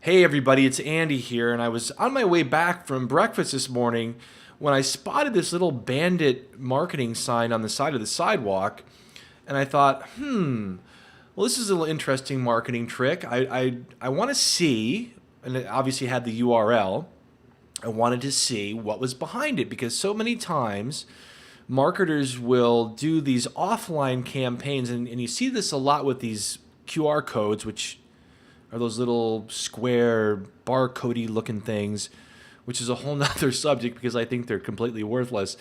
Hey everybody, it's Andy here, and I was on my way back from breakfast this morning when I spotted this little bandit marketing sign on the side of the sidewalk, and I thought, well, this is a little interesting marketing trick. I want to see, and it obviously had the URL. I wanted to see what was behind it because so many times marketers will do these offline campaigns, and you see this a lot with these QR codes, which are those little square barcodey looking things, which is a whole nother subject because I think they're completely worthless.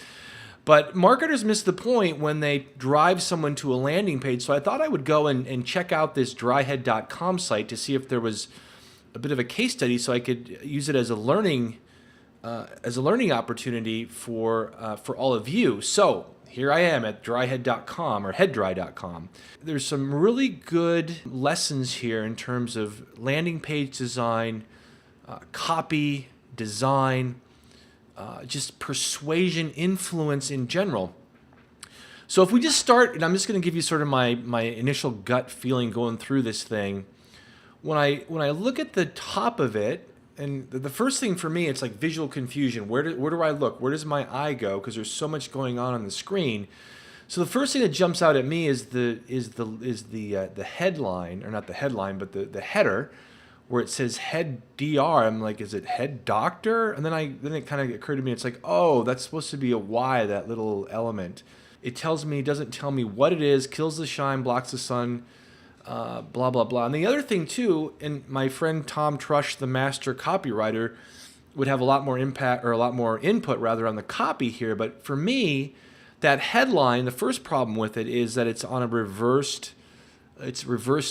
But marketers miss the point when they drive someone to a landing page. So I thought I would go and check out this dryhead.com site to see if there was a bit of a case study so I could use it as a learning opportunity for all of you. So here I am at dryhead.com or headdry.com. There's some really good lessons here in terms of landing page design, copy, design, just persuasion, influence in general. So if we just start, and I'm just going to give you sort of my initial gut feeling going through this thing. When I look at the top of it, and the first thing for me, it's like visual confusion. Where do I look? Where does my eye go? Because there's so much going on the screen. So the first thing that jumps out at me is the headline, or not the headline, but the header, where it says head DR. I'm like, is it head doctor? And then it kind of occurred to me, it's like, oh, that's supposed to be a Y, that little element. It doesn't tell me what it is, kills the shine, blocks the sun, blah, blah, blah. And the other thing, too, and my friend Tom Trush, the master copywriter, would have a lot more impact, or a lot more input, rather, on the copy here. But for me, that headline, the first problem with it is that it's on a reversed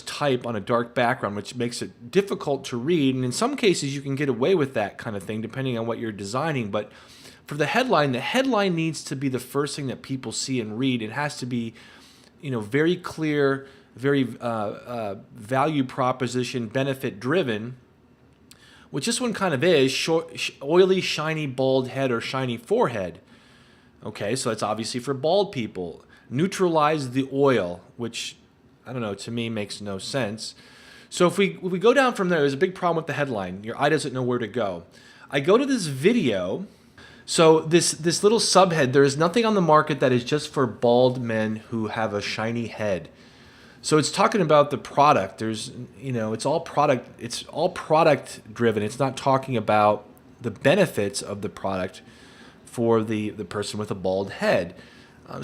type on a dark background, which makes it difficult to read. And in some cases, you can get away with that kind of thing, depending on what you're designing. But for the headline needs to be the first thing that people see and read. It has to be, very clear, very value proposition, benefit driven, which this one kind of is. Oily, shiny, bald head or shiny forehead. Okay, so that's obviously for bald people. Neutralize the oil, which, I don't know, to me makes no sense. So if we go down from there, there's a big problem with the headline. Your eye doesn't know where to go. I go to this video. So this little subhead, there is nothing on the market that is just for bald men who have a shiny head. So it's talking about the product. It's all product driven. It's not talking about the benefits of the product for the person with a bald head. I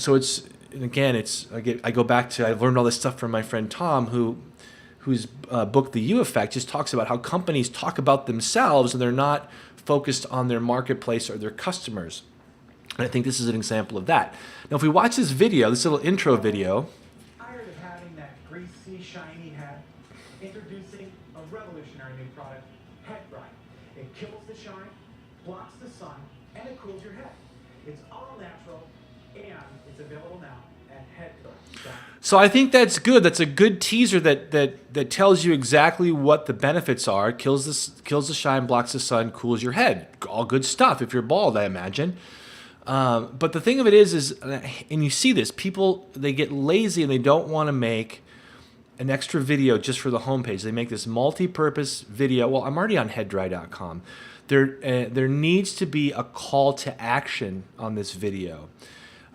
go back to, I learned all this stuff from my friend Tom, whose book The You Effect just talks about how companies talk about themselves and they're not focused on their marketplace or their customers. And I think this is an example of that. Now, if we watch this video, this little intro video. Tired of having that greasy, shiny head? Introducing a revolutionary new product, Head Dry. It kills the shine, blocks the sun, and it cools your head. It's all natural, and it's available now at headdry.com. So I think that's good. That's a good teaser that tells you exactly what the benefits are. Kills the shine, blocks the sun, cools your head. All good stuff if you're bald, I imagine. But the thing of it is, and you see this, people, they get lazy and they don't want to make an extra video just for the homepage. They make this multi-purpose video. Well, I'm already on headdry.com. There needs to be a call to action on this video.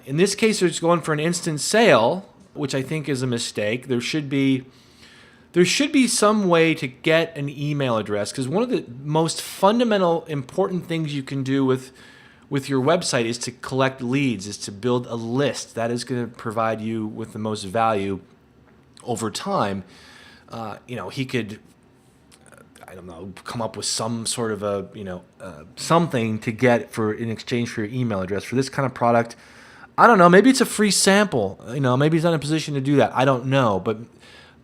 In this case, it's going for an instant sale, which I think is a mistake. There should be some way to get an email address, because one of the most fundamental important things you can do with your website is to collect leads, is to build a list. That is going to provide you with the most value over time. He could, I don't know, come up with some sort of something to get in exchange for your email address for this kind of product. I don't know. Maybe it's a free sample. Maybe he's not in a position to do that. I don't know.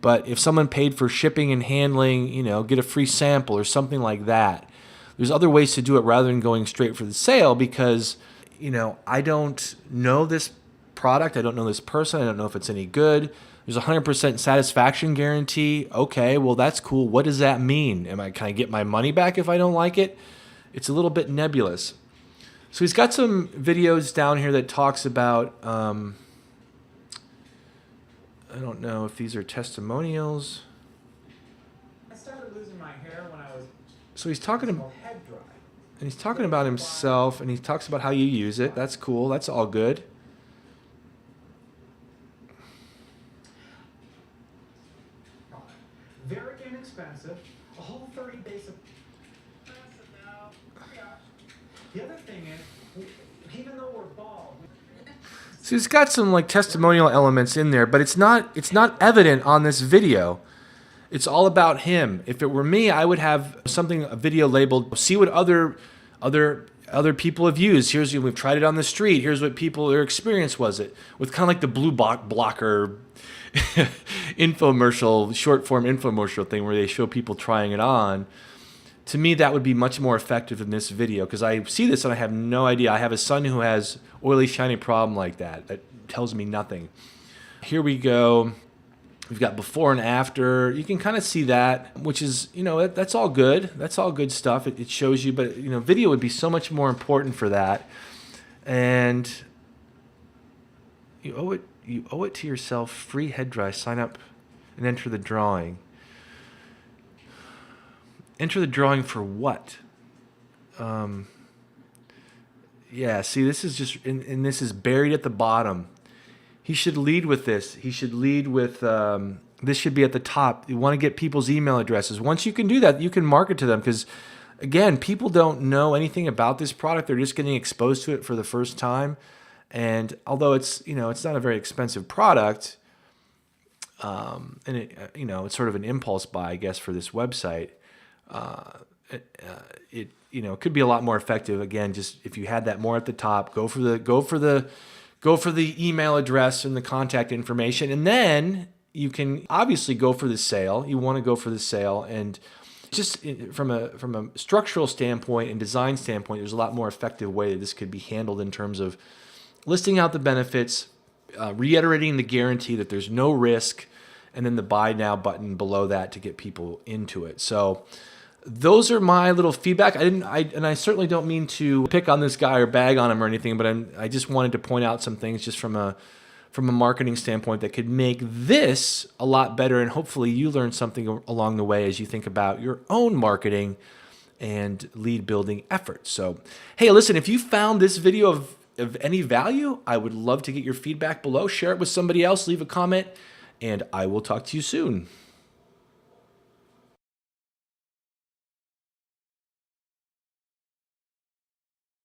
But if someone paid for shipping and handling, get a free sample or something like that. There's other ways to do it rather than going straight for the sale, because, I don't know this product. I don't know this person. I don't know if it's any good. There's a 100% satisfaction guarantee. Okay, well, that's cool. What does that mean? Can I get my money back if I don't like it? It's a little bit nebulous. So he's got some videos down here that talks about, I don't know if these are testimonials. I started losing my hair when I was So he's talking It's to, called head dry. and he's talking about himself, and he talks about how you use it. That's cool. That's all good. Very inexpensive. A whole 30 days of. The other thing is, even though we're bald. So he's got some like testimonial elements in there, but it's not evident on this video. It's all about him. If it were me, I would have a video labeled, see what other people have used. We've tried it on the street. Here's what their experience was it. With kind of like the blue blocker infomercial, short form infomercial thing where they show people trying it on. To me, that would be much more effective than this video because I see this and I have no idea. I have a son who has oily, shiny problem like that. That tells me nothing. Here we go. We've got before and after. You can kind of see that, which is, that's all good. That's all good stuff. It shows you, but, video would be so much more important for that. And you owe it to yourself. Free head dry. Sign up and enter the drawing. Enter the drawing for what? Yeah, see, this is just, and this is buried at the bottom. He should lead with this. He should lead with, this should be at the top. You want to get people's email addresses. Once you can do that, you can market to them because, again, people don't know anything about this product. They're just getting exposed to it for the first time. And although it's, it's not a very expensive product, and it's sort of an impulse buy, I guess, for this website. It could be a lot more effective. Again, just if you had that more at the top, go for the email address and the contact information, and then you can obviously go for the sale. You want to go for the sale, and just from a structural standpoint and design standpoint, there's a lot more effective way that this could be handled in terms of listing out the benefits, reiterating the guarantee that there's no risk, and then the buy now button below that to get people into it. So those are my little feedback. I certainly don't mean to pick on this guy or bag on him or anything, but I just wanted to point out some things just from a marketing standpoint that could make this a lot better, and hopefully you learn something along the way as you think about your own marketing and lead building efforts. So, hey, listen, if you found this video of any value, I would love to get your feedback below. Share it with somebody else, leave a comment, and I will talk to you soon.